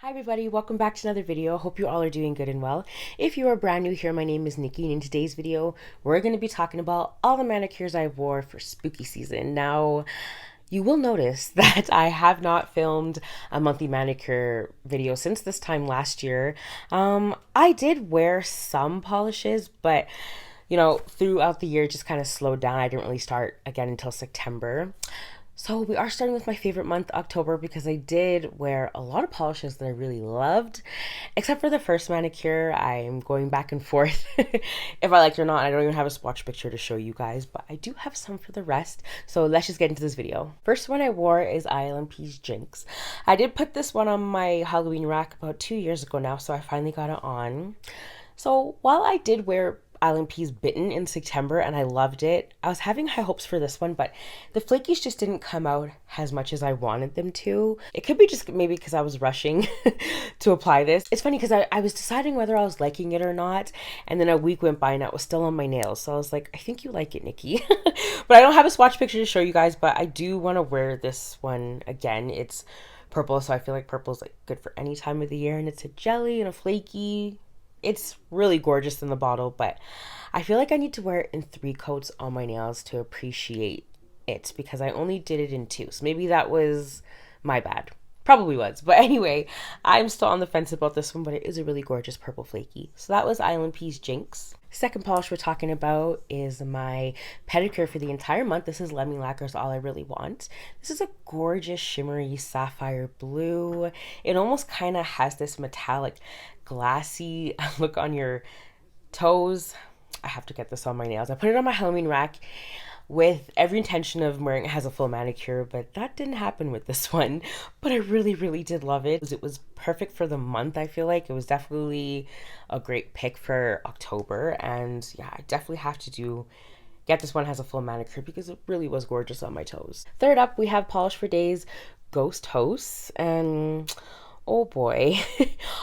Hi everybody, welcome back to another video. Hope you all are doing good and well. If you are brand new here, my name is Nikki, and in today's video, we're going to be talking about all the manicures I wore for spooky season. Now, you will notice that I have not filmed a monthly manicure video since this time last year. I did wear some polishes, but throughout the year, it just kind of slowed down. I didn't really start again until September. So we are starting with my favorite month, October, because I did wear a lot of polishes that I really loved. Except for the first manicure, I'm going back and forth if I liked it or not. I don't even have a swatch picture to show you guys, but I do have some for the rest. So let's just get into this video. First one I wore is ILNP's Jinx. I did put this one on my Halloween rack about 2 years ago now, so I finally got it on. So while I did wear Island Pea's Bitten in September and I loved it, I was having high hopes for this one, but the flakies just didn't come out as much as I wanted them to. It could be just maybe because I was rushing to apply this. It's funny because I was deciding whether I was liking it or not, and then a week went by and it was still on my nails. So I was like, I think you like it, Nikki. But I don't have a swatch picture to show you guys, but I do want to wear this one again. It's purple, so I feel like purple is like good for any time of the year, and it's a jelly and a flaky. It's really gorgeous in the bottle, but I feel like I need to wear it in 3 coats on my nails to appreciate it because I only did it in 2. So maybe that was my bad. Probably was. But anyway, I'm still on the fence about this one, but it is a really gorgeous purple flaky. So that was Island Pea's Jinx. Second polish we're talking about is my pedicure for the entire month. This is Lemming Lacquers All I Really Want. This is a gorgeous shimmery sapphire blue. It almost kind of has this metallic glassy look on your toes. I have to get this on my nails. I put it on my Halloween rack with every intention of wearing it as a full manicure, but that didn't happen with this one. But I really did love it. It was perfect for the month. I feel like it was definitely a great pick for October, and yeah, I definitely have to get this one as a full manicure because it really was gorgeous on my toes. Third up, we have Polish for Days Ghost Hosts, and oh boy.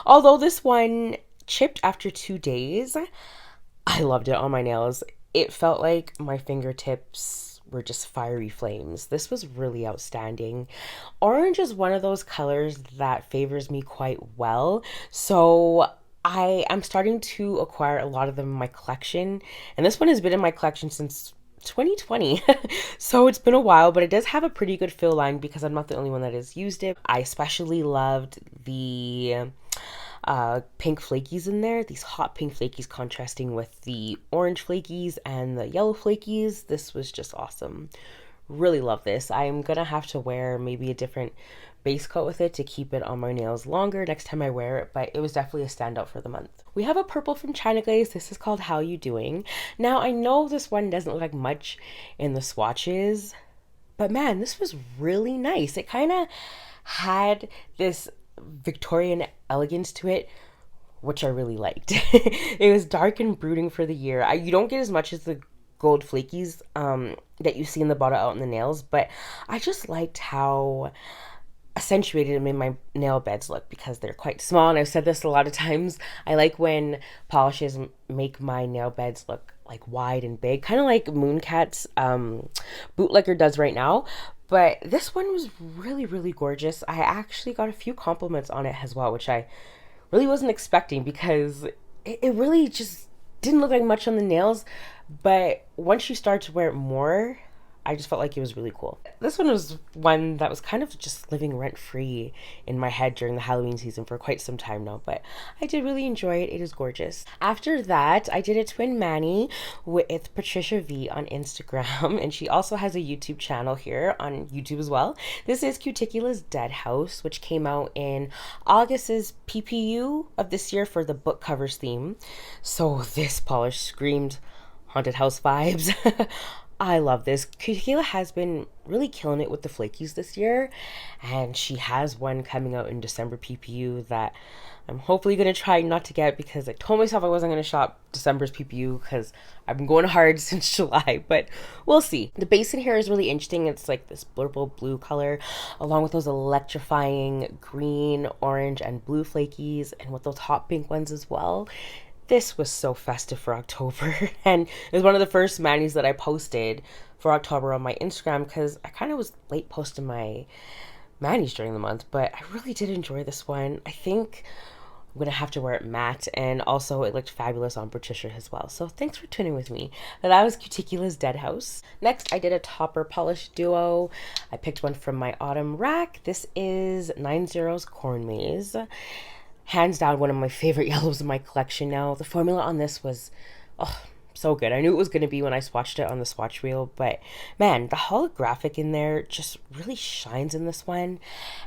Although this one chipped after 2 days, I loved it on my nails. It felt like my fingertips were just fiery flames. This was really outstanding. Orange is one of those colors that favors me quite well, so I am starting to acquire a lot of them in my collection, and this one has been in my collection since 2020. So it's been a while, but it does have a pretty good fill line because I'm not the only one that has used it. I especially loved the pink flakies in there, these hot pink flakies contrasting with the orange flakies and the yellow flakies. This was just awesome. Really love this. I'm gonna have to wear maybe a different base coat with it to keep it on my nails longer next time I wear it, but it was definitely a standout for the month. We have a purple from China Glaze. This is called How You Doing. Now I know this one doesn't look like much in the swatches, but man, this was really nice. It kind of had this Victorian elegance to it, which I really liked. It was dark and brooding for the year. You don't get as much as the gold flakies that you see in the bottle out in the nails, but I just liked how accentuated it made my nail beds look because they're quite small, and I've said this a lot of times. I like when polishes make my nail beds look like wide and big, kind of like Mooncat's Bootlegger does right now. But this one was really gorgeous. I actually got a few compliments on it as well, which I really wasn't expecting because it really just didn't look like much on the nails. But once you start to wear it more, I just felt like it was really cool. This one was one that was kind of just living rent-free in my head during the Halloween season for quite some time now, but I did really enjoy it. It is gorgeous. After that, I did a twin mani with Patricia V on Instagram, and she also has a YouTube channel here on YouTube as well. This is Cuticula's Dead House, which came out in August's PPU of this year for the book covers theme. So this polish screamed haunted house vibes. I love this. Cuticula has been really killing it with the flakies this year, and she has one coming out in December PPU that I'm hopefully going to try not to get because I told myself I wasn't going to shop December's PPU because I've been going hard since July, but we'll see. The base in here is really interesting. It's like this blurple blue color along with those electrifying green, orange, and blue flakies, and with those hot pink ones as well. This was so festive for October, and it was one of the first manis that I posted for October on my Instagram because I kind of was late posting my manis during the month, but I really did enjoy this one. I think I'm gonna have to wear it matte, and also it looked fabulous on Patricia as well. So thanks for tuning with me. Now, that was Cuticula's Dead House. Next, I did a topper polish duo. I picked one from my autumn rack. This is 90's Corn Maze. Hands down, one of my favorite yellows in my collection now. The formula on this was, oh, so good. I knew it was going to be when I swatched it on the swatch reel, but man, the holographic in there just really shines in this one.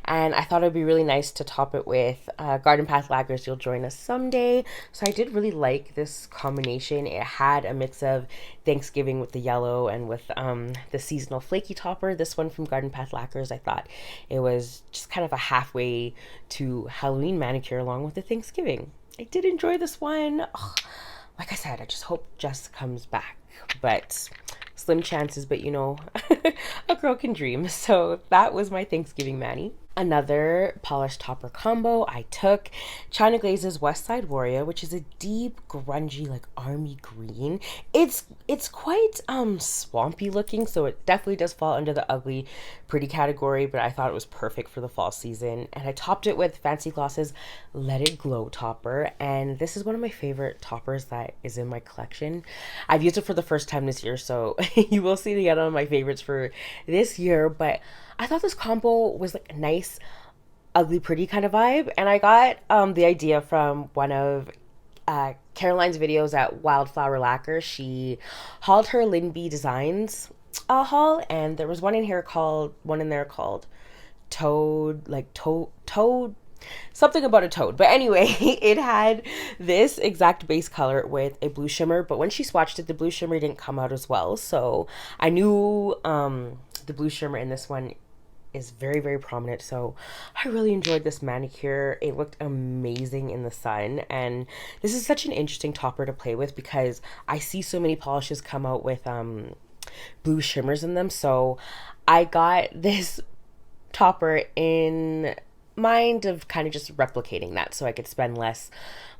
And I thought it'd be really nice to top it with Garden Path Lacquers, You'll Join Us Someday. So I did really like this combination. It had a mix of Thanksgiving with the yellow and with the seasonal flaky topper. This one from Garden Path Lacquers, I thought it was just kind of a halfway to Halloween manicure along with the Thanksgiving. I did enjoy this one. Oh, like I said, I just hope Jess comes back, but slim chances, but you know, a girl can dream. So that was my Thanksgiving mani. Another polished topper combo I took China Glaze's Westside Warrior, which is a deep, grungy, like army green. It's quite swampy looking, so it definitely does fall under the ugly pretty category, but I thought it was perfect for the fall season. And I topped it with Fancy Gloss's Let It Glow topper, and this is one of my favorite toppers that is in my collection. I've used it for the first time this year, so you will see the other one of my favorites for this year, but I thought this combo was like a nice, ugly, pretty kind of vibe. And I got the idea from one of Caroline's videos at Wildflower Lacquer. She hauled her ILNP Designs haul, and there was one in there called Toad, something about a toad. But anyway, it had this exact base color with a blue shimmer, but when she swatched it, the blue shimmer didn't come out as well. So I knew the blue shimmer in this one is very, very prominent. So I really enjoyed this manicure. It looked amazing in the sun, and this is such an interesting topper to play with because I see so many polishes come out with blue shimmers in them. So I got this topper in mind of kind of just replicating that so I could spend less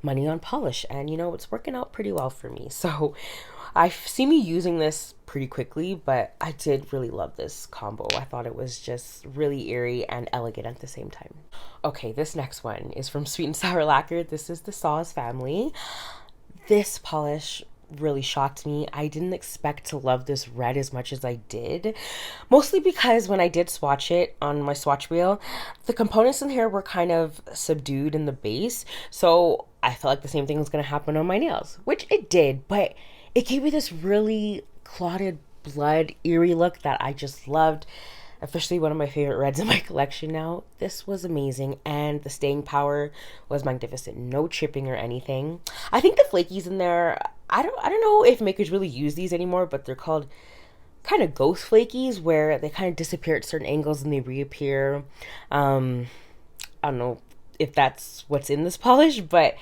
money on polish, and you know, it's working out pretty well for me. So I see me using this pretty quickly, but I did really love this combo. I thought it was just really eerie and elegant at the same time. Okay, this next one is from Sweet and Sour Lacquer. This is the Saws family. This polish really shocked me. I didn't expect to love this red as much as I did, mostly because when I did swatch it on my swatch wheel, the components in here were kind of subdued in the base, so I felt like the same thing was going to happen on my nails, which it did, but it gave me this really clotted blood eerie look that I just loved. Officially one of my favorite reds in my collection now. This was amazing, and the staying power was magnificent. No chipping or anything. I think the flakies in there, I don't know if makers really use these anymore, but they're called kind of ghost flakies, where they kind of disappear at certain angles and they reappear. I don't know if that's what's in this polish, but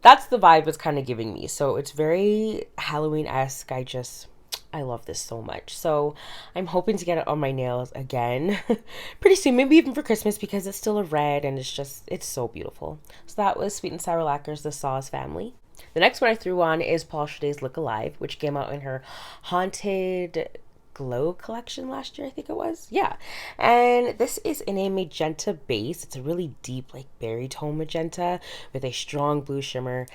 that's the vibe it's kind of giving me. So it's very Halloween-esque. I love this so much. So I'm hoping to get it on my nails again pretty soon, maybe even for Christmas, because it's still a red and it's so beautiful. So that was Sweet and Sour Lacquer's The Saws family. The next one I threw on is Polish Today's Look Alive, which came out in her Haunted Glow collection last year, I think it was. Yeah. And this is in a magenta base. It's a really deep, like berry tone magenta with a strong blue shimmer.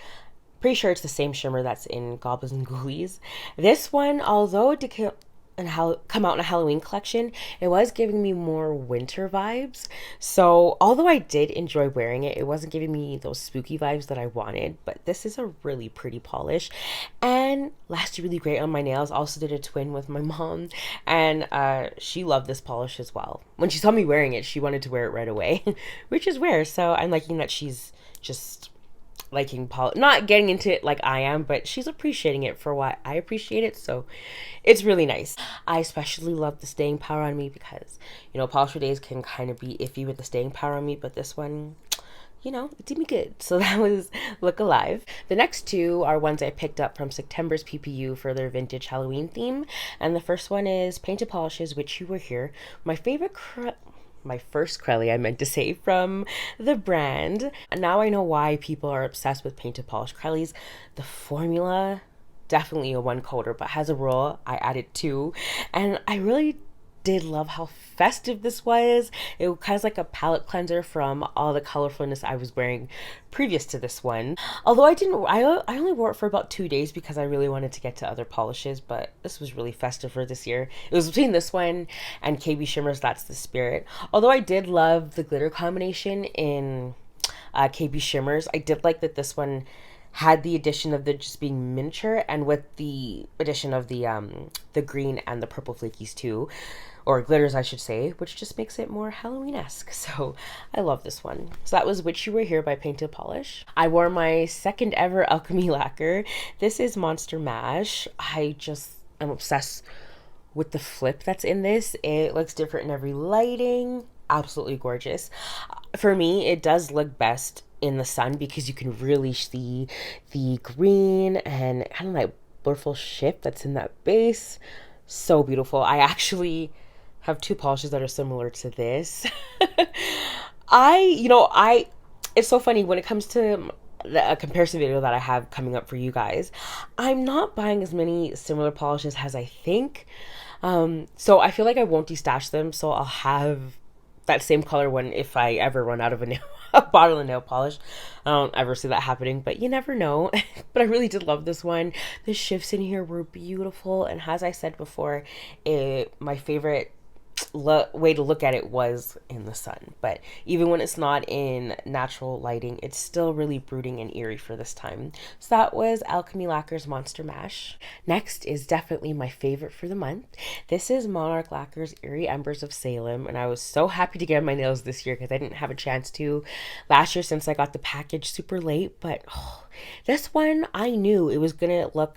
Pretty sure it's the same shimmer that's in Goblins and Ghoulies. This one, although it did come out in a Halloween collection, it was giving me more winter vibes. So although I did enjoy wearing it, it wasn't giving me those spooky vibes that I wanted. But this is a really pretty polish and lasted really great on my nails. Also did a twin with my mom, and she loved this polish as well. When she saw me wearing it, she wanted to wear it right away, which is rare. So I'm liking that she's just liking not getting into it like I am, but she's appreciating it for what I appreciate it, so it's really nice. I especially love the staying power on me because, you know, polish for days can kind of be iffy with the staying power on me, but this one, you know, it did me good. So that was Look Alive. The next two are ones I picked up from September's PPU for their vintage Halloween theme, and the first one is Painted Polishes, which you were here. My first Crelly, I meant to say, from the brand. And now I know why people are obsessed with painted polish Crellys. The formula, definitely a one coater, but has a roll. I added two, and I really did love how festive this was. It was kind of like a palette cleanser from all the colorfulness I was wearing previous to this one. Although I only wore it for about 2 days because I really wanted to get to other polishes, but this was really festive for this year. It was between this one and KB Shimmer's That's the Spirit. Although I did love the glitter combination in KB Shimmers, I did like that this one had the addition of the just being miniature, and with the addition of the green and the purple flakies too, or glitters I should say, which just makes it more Halloween-esque. So I love this one. So that was Witch You Were Here by Painted Polish. I wore my second ever Alchemy lacquer. This is Monster Mash. I'm obsessed with the flip that's in this. It looks different in every lighting. Absolutely gorgeous. For me, it does look best in the sun because you can really see the green and kind of like blurful shift that's in that base. So beautiful. I actually have two polishes that are similar to this. It's so funny when it comes to a comparison video that I have coming up for you guys. I'm not buying as many similar polishes as I think. So I feel like I won't destash them. So I'll have that same color one if I ever run out of a bottle of nail polish. I don't ever see that happening, but you never know. But I really did love this one. The shifts in here were beautiful, and as I said before, my favorite way to look at it was in the sun. But even when it's not in natural lighting, it's still really brooding and eerie for this time. So that was Alchemy Lacquer's Monster Mash. Next is definitely my favorite for the month. This is Monarch Lacquer's Eerie Embers of Salem, and I was so happy to get my nails this year because I didn't have a chance to last year since I got the package super late. But this one, I knew it was gonna look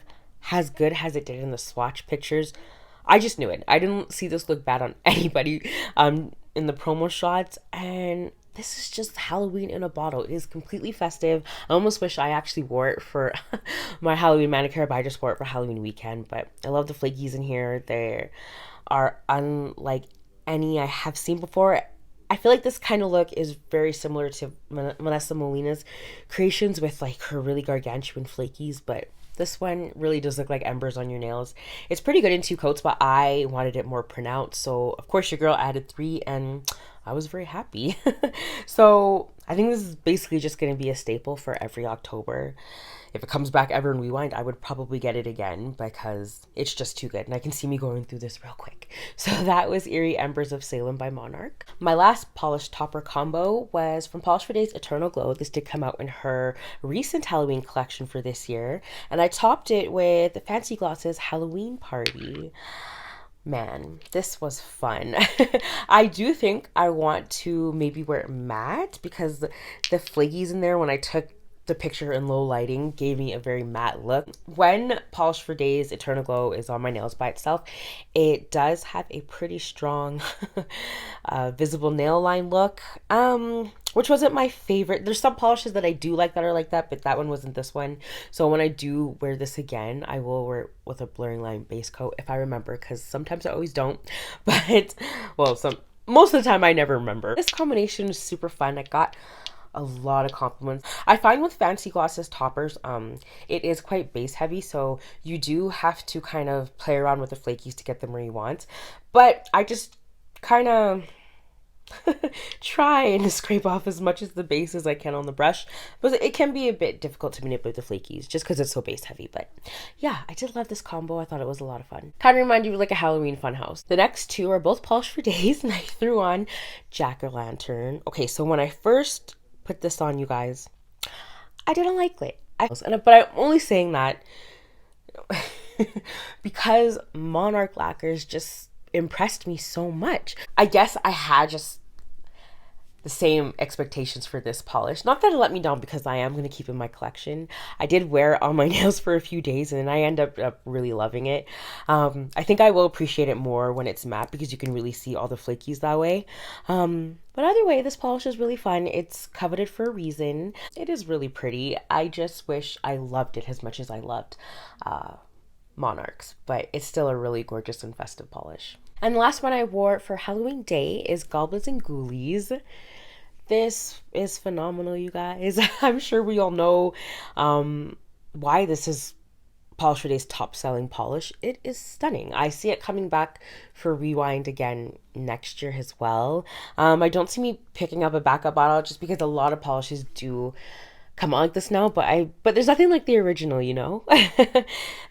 as good as it did in the swatch pictures. I just knew it. I didn't see this look bad on anybody in the promo shots, and this is just Halloween in a bottle. It is completely festive. I almost wish I actually wore it for my Halloween manicure, but I just wore it for Halloween weekend. But I love the flakies in here. They are unlike any I have seen before. I feel like this kind of look is very similar to Vanessa Molina's creations with like her really gargantuan flakies, but this one really does look like embers on your nails. It's pretty good in 2 coats, but I wanted it more pronounced. So, of course, your girl added 3, and I was very happy. So, I think this is basically just going to be a staple for every October. If it comes back ever in Rewind, I would probably get it again because it's just too good. And I can see me going through this real quick. So that was Eerie Embers of Salem by Monarch. My last polish topper combo was from Polish for Days Eternal Glow. This did come out in her recent Halloween collection for this year. And I topped it with Fancy Gloss's Halloween Party. Man, this was fun. I do think I want to maybe wear it matte because the flakies in there when I took the picture in low lighting gave me a very matte look. When Polish for Days Eternal Glow is on my nails by itself, it does have a pretty strong visible nail line look, which wasn't my favorite. There's some polishes that I do like that are like that, but that one wasn't this one. So when I do wear this again, I will wear it with a blurring line base coat if I remember, because sometimes I always don't. But well, most of the time I never remember. This combination is super fun. I got a lot of compliments. I find with Fancy Gloss's toppers, it is quite base heavy, so you do have to kind of play around with the flakies to get them where you want. But I just kind of try and scrape off as much of the base as I can on the brush, but it can be a bit difficult to manipulate the flakies just because it's so base heavy. But yeah, I did love this combo. I thought it was a lot of fun. Kind of remind you of like a Halloween funhouse. The next 2 are both Polish for Days, and I threw on Jack-o'-lantern. Okay, so when I first put this on, you guys, I didn't like it. But I'm only saying that because Monarch lacquers just impressed me so much. I guess I had just the same expectations for this polish. Not that it let me down because I am going to keep in my collection. I did wear it on my nails for a few days and I end up really loving it. I think I will appreciate it more when it's matte because you can really see all the flakies that way. But either way, this polish is really fun. It's coveted for a reason. It is really pretty. I just wish I loved it as much as I loved Monarchs, but it's still a really gorgeous and festive polish. And the last one I wore for Halloween Day is Goblins and Ghoulies. This is phenomenal, you guys. I'm sure we all know why this is Polish for Days top selling polish. It is stunning. I see it coming back for Rewind again next year as well. I don't see me picking up a backup bottle just because a lot of polishes do come out like this now, but there's nothing like the original, you know?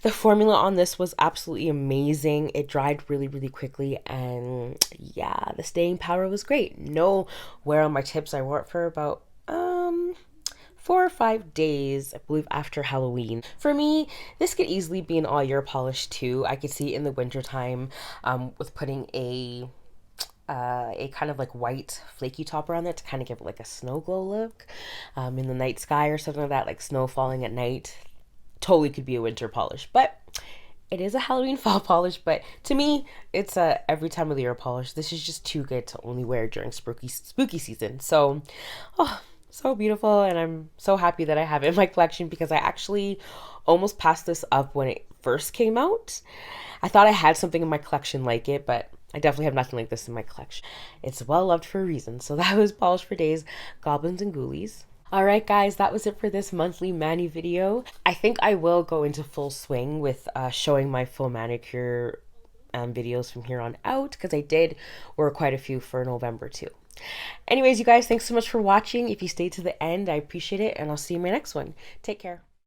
The formula on this was absolutely amazing. It dried really, really quickly, and yeah, the staying power was great. No wear on my tips. I wore it for about 4 or 5 days, I believe, after Halloween. For me, this could easily be an all year polish too. I could see it in the wintertime with putting a kind of like white flaky top around it to kind of give it like a snow glow look in the night sky or something like that, like snow falling at night. Totally could be a winter polish, but it is a Halloween fall polish. But to me, it's a every time of the year polish. This is just too good to only wear during spooky season. So, oh, so beautiful, and I'm so happy that I have it in my collection because I actually almost passed this up when it first came out. I thought I had something in my collection like it, but I definitely have nothing like this in my collection. It's well loved for a reason. So that was Polish for Days, Goblins and Ghoulies. Alright guys, that was it for this monthly mani video. I think I will go into full swing with showing my full manicure videos from here on out, because I did work quite a few for November too. Anyways, you guys, thanks so much for watching. If you stayed to the end, I appreciate it, and I'll see you in my next one. Take care.